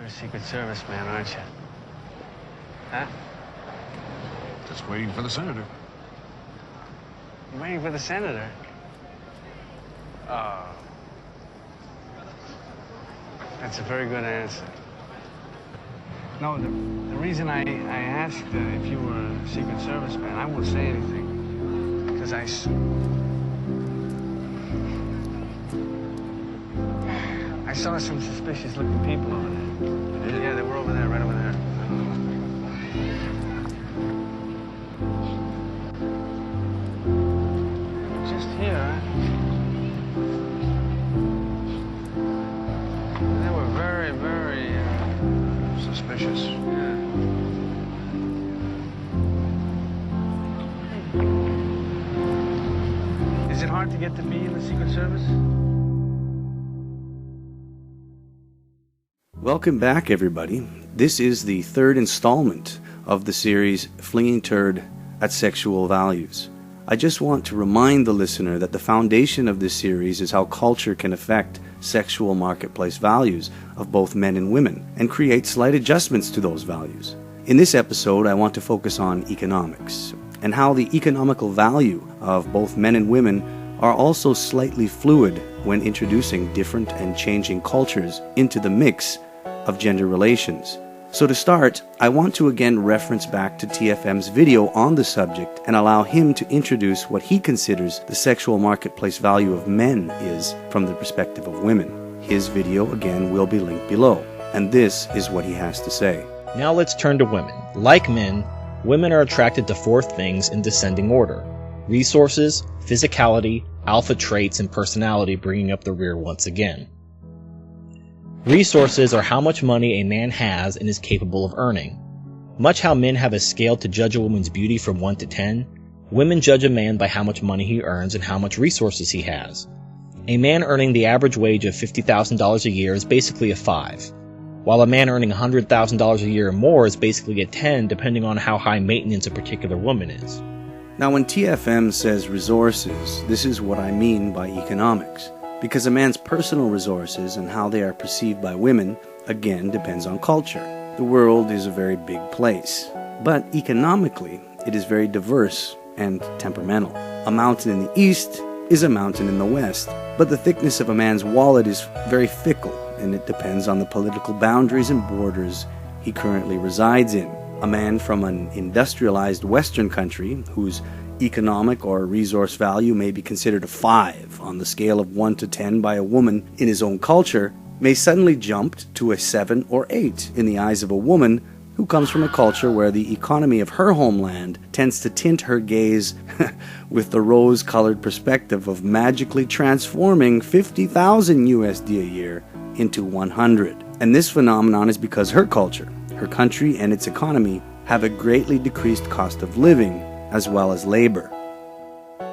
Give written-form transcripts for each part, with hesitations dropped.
a Secret Service man, aren't you? Huh? Just waiting for the senator. You're waiting for the senator? Oh. That's a very good answer. No, the reason I asked if you were a Secret Service man, I won't say anything. Because I saw some suspicious looking people over there. Yeah, they were over there, right over there. Just here, they were very, very suspicious. Yeah. Is it hard to get to be in the Secret Service? Welcome back, everybody. This is the third installment of the series Flinging Turd at Sexual Values. I just want to remind the listener that the foundation of this series is how culture can affect sexual marketplace values of both men and women and create slight adjustments to those values. In this episode, I want to focus on economics and how the economical value of both men and women are also slightly fluid when introducing different and changing cultures into the mix of gender relations. So to start, I want to again reference back to TFM's video on the subject and allow him to introduce what he considers the sexual marketplace value of men is from the perspective of women. His video, again, will be linked below, and this is what he has to say. Now let's turn to women. Like men, women are attracted to four things in descending order: resources, physicality, alpha traits, and personality, bringing up the rear once again. Resources are how much money a man has and is capable of earning. Much how men have a scale to judge a woman's beauty from 1 to 10, women judge a man by how much money he earns and how much resources he has. A man earning the average wage of $50,000 a year is basically a 5, while a man earning $100,000 a year or more is basically a 10, depending on how high maintenance a particular woman is. Now, when TFM says resources, this is what I mean by economics. Because a man's personal resources and how they are perceived by women, again, depends on culture. The world is a very big place. But economically, it is very diverse and temperamental. A mountain in the east is a mountain in the west. But the thickness of a man's wallet is very fickle, and it depends on the political boundaries and borders he currently resides in. A man from an industrialized Western country whose economic or resource value may be considered a 5 on the scale of 1 to 10 by a woman in his own culture may suddenly jump to a 7 or 8 in the eyes of a woman who comes from a culture where the economy of her homeland tends to tint her gaze with the rose-colored perspective of magically transforming 50,000 USD a year into 100. And this phenomenon is because her culture, her country, and its economy have a greatly decreased cost of living as well as labor.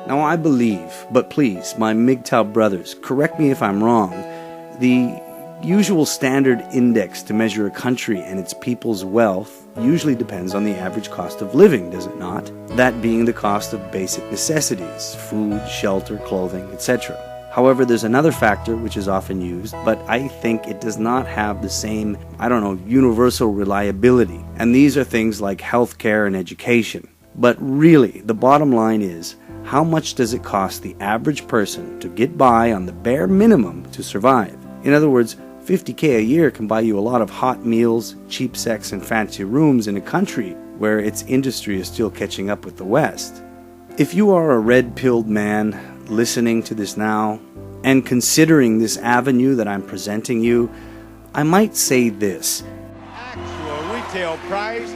Now I believe, but please, my MGTOW brothers, correct me if I'm wrong, the usual standard index to measure a country and its people's wealth usually depends on the average cost of living, does it not? That being the cost of basic necessities, food, shelter, clothing, etc. However, there's another factor which is often used, but I think it does not have the same, universal reliability. And these are things like healthcare and education. But really, the bottom line is, how much does it cost the average person to get by on the bare minimum to survive? In other words, $50K a year can buy you a lot of hot meals, cheap sex, and fancy rooms in a country where its industry is still catching up with the West. If you are a red-pilled man listening to this now and considering this avenue that I'm presenting you, I might say this. Actual retail price,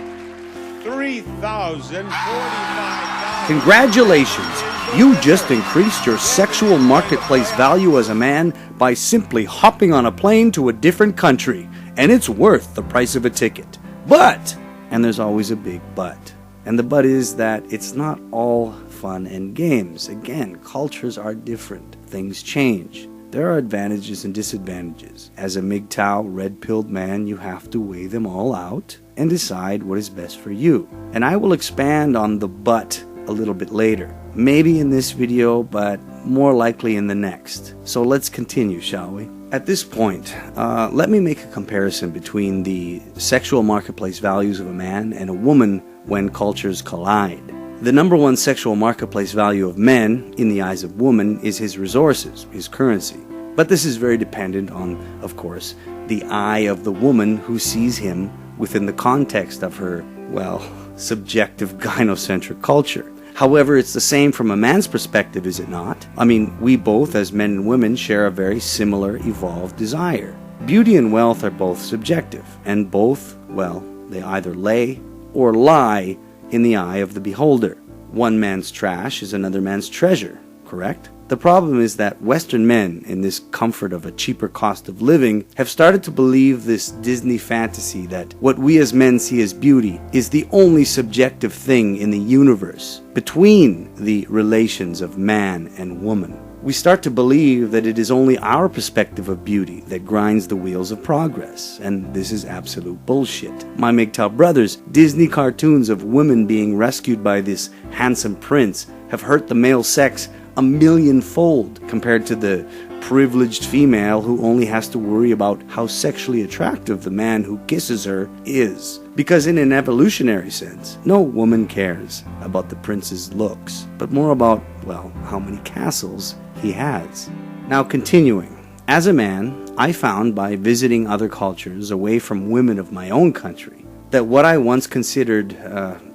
$3,045. Congratulations! You just increased your sexual marketplace value as a man by simply hopping on a plane to a different country, and it's worth the price of a ticket. But, and there's always a big but, and the but is that it's not all fun and games. Again, cultures are different. Things change. There are advantages and disadvantages. As a MGTOW red-pilled man, you have to weigh them all out and decide what is best for you. And I will expand on the but a little bit later. Maybe in this video, but more likely in the next. So let's continue, shall we? At this point, let me make a comparison between the sexual marketplace values of a man and a woman when cultures collide. The number one sexual marketplace value of men, in the eyes of women, is his resources, his currency. But this is very dependent on, of course, the eye of the woman who sees him within the context of her, well, subjective gynocentric culture. However, it's the same from a man's perspective, is it not? I mean, we both, as men and women, share a very similar evolved desire. Beauty and wealth are both subjective, and both, well, they either lay or lie in the eye of the beholder. One man's trash is another man's treasure, correct? The problem is that Western men, in this comfort of a cheaper cost of living, have started to believe this Disney fantasy that what we as men see as beauty is the only subjective thing in the universe between the relations of man and woman. We start to believe that it is only our perspective of beauty that grinds the wheels of progress, and this is absolute bullshit. My MGTOW brothers, Disney cartoons of women being rescued by this handsome prince have hurt the male sex 1,000,000-fold compared to the privileged female who only has to worry about how sexually attractive the man who kisses her is. Because in an evolutionary sense, no woman cares about the prince's looks, but more about, well, how many castles he has. Now continuing, as a man, I found by visiting other cultures away from women of my own country, that what I once considered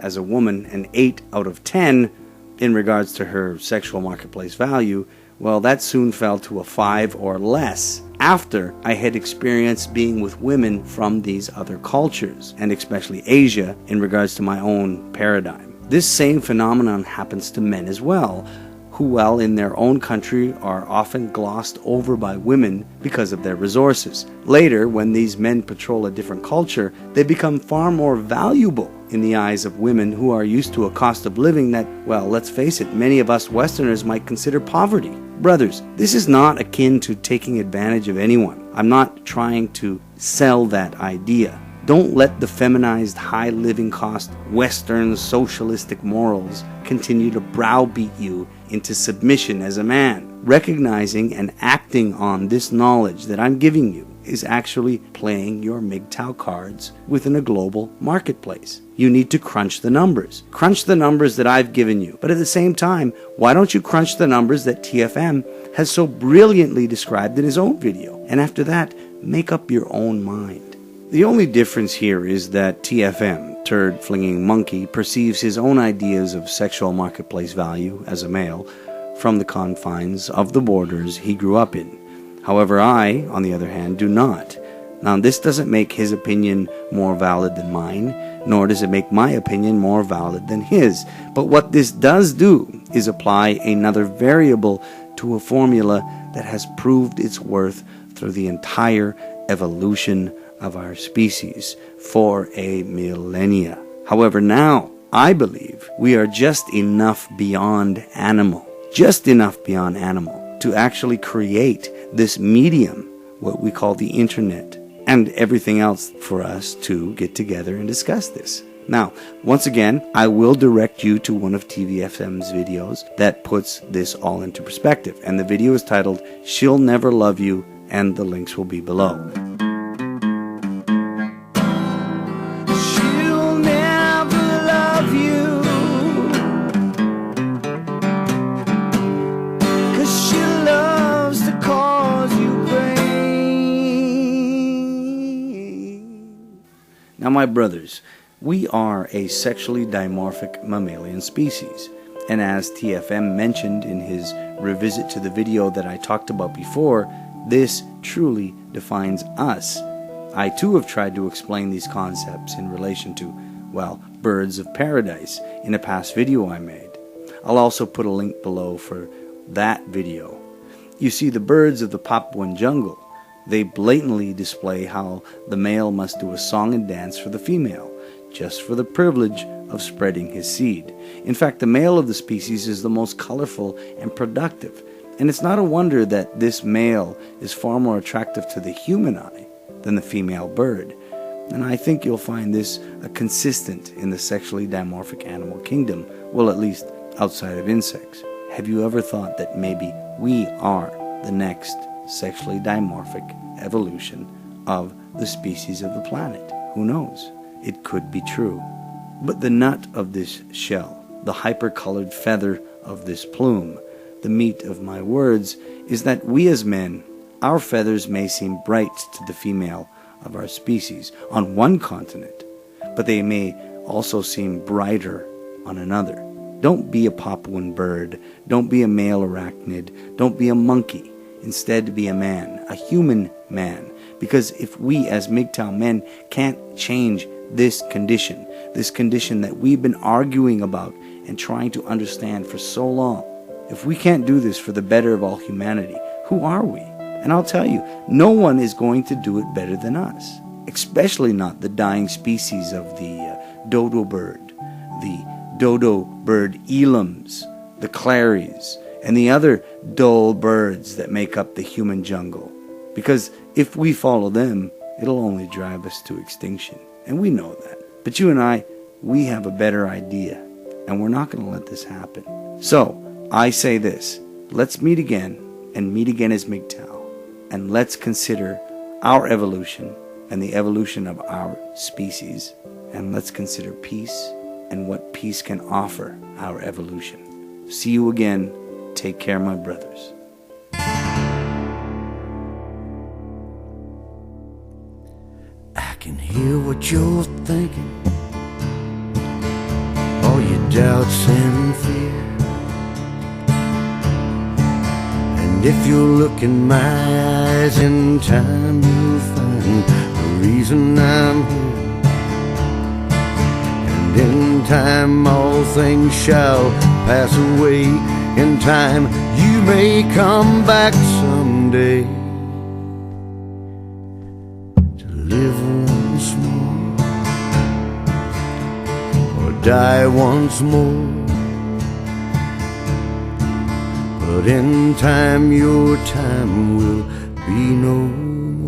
as a woman an 8 out of 10 in regards to her sexual marketplace value, well, that soon fell to a 5 or less after I had experienced being with women from these other cultures, and especially Asia, in regards to my own paradigm. This same phenomenon happens to men as well, who, while in their own country, are often glossed over by women because of their resources. Later, when these men patrol a different culture, they become far more valuable in the eyes of women who are used to a cost of living that, well, let's face it, many of us Westerners might consider poverty. Brothers, this is not akin to taking advantage of anyone. I'm not trying to sell that idea. Don't let the feminized, high living cost, Western socialistic morals continue to browbeat you into submission as a man. Recognizing and acting on this knowledge that I'm giving you is actually playing your MGTOW cards within a global marketplace. You need to crunch the numbers. Crunch the numbers that I've given you. But at the same time, why don't you crunch the numbers that TFM has so brilliantly described in his own video? And after that, make up your own mind. The only difference here is that TFM, Turd Flinging Monkey, perceives his own ideas of sexual marketplace value as a male from the confines of the borders he grew up in. However, I, on the other hand, do not. Now, this doesn't make his opinion more valid than mine, nor does it make my opinion more valid than his. But what this does do is apply another variable to a formula that has proved its worth through the entire evolution of our species for a millennia. However, now, I believe we are just enough beyond animal, to actually create this medium, what we call the internet, and everything else for us to get together and discuss this. Now, once again, I will direct you to one of TVFM's videos that puts this all into perspective, and the video is titled "She'll Never Love You," and the links will be below. She'll never love you, 'cause she loves to cause you pain. Now, my brothers, we are a sexually dimorphic mammalian species, and as TFM mentioned in his revisit to the video that I talked about before, this truly defines us. I too have tried to explain these concepts in relation to, well, birds of paradise in a past video I made. I'll also put a link below for that video. You see, the birds of the Papuan jungle, they blatantly display how the male must do a song and dance for the female, just for the privilege of spreading his seed. In fact, the male of the species is the most colorful and productive, and it's not a wonder that this male is far more attractive to the human eye than the female bird. And I think you'll find this consistent in the sexually dimorphic animal kingdom, well, at least outside of insects. Have you ever thought that maybe we are the next sexually dimorphic evolution of the species of the planet. Who knows? It could be true. But the nut of this shell, the hyper-colored feather of this plume, the meat of my words, is that we as men, our feathers may seem bright to the female of our species on one continent, but they may also seem brighter on another. Don't be a Papuan bird. Don't be a male arachnid. Don't be a monkey. Instead, be a man, a human man. Because if we as MGTOW men can't change this condition that we've been arguing about and trying to understand for so long, if we can't do this for the better of all humanity, who are we? And I'll tell you, no one is going to do it better than us, especially not the dying species of the dodo bird, the dodo bird elams, the claries, and the other dull birds that make up the human jungle. Because if we follow them, it'll only drive us to extinction. And we know that. But you and I, we have a better idea. And we're not going to let this happen. So, I say this. Let's meet again, and meet again as MGTOW. And let's consider our evolution and the evolution of our species. And let's consider peace and what peace can offer our evolution. See you again. Take care, my brothers. I can hear what you're thinking, all your doubts and fear. And if you look in my eyes in time, you'll find the reason I'm here. And in time all things shall pass away. In time you may come back someday to live once more or die once more. But in time your time will be no more.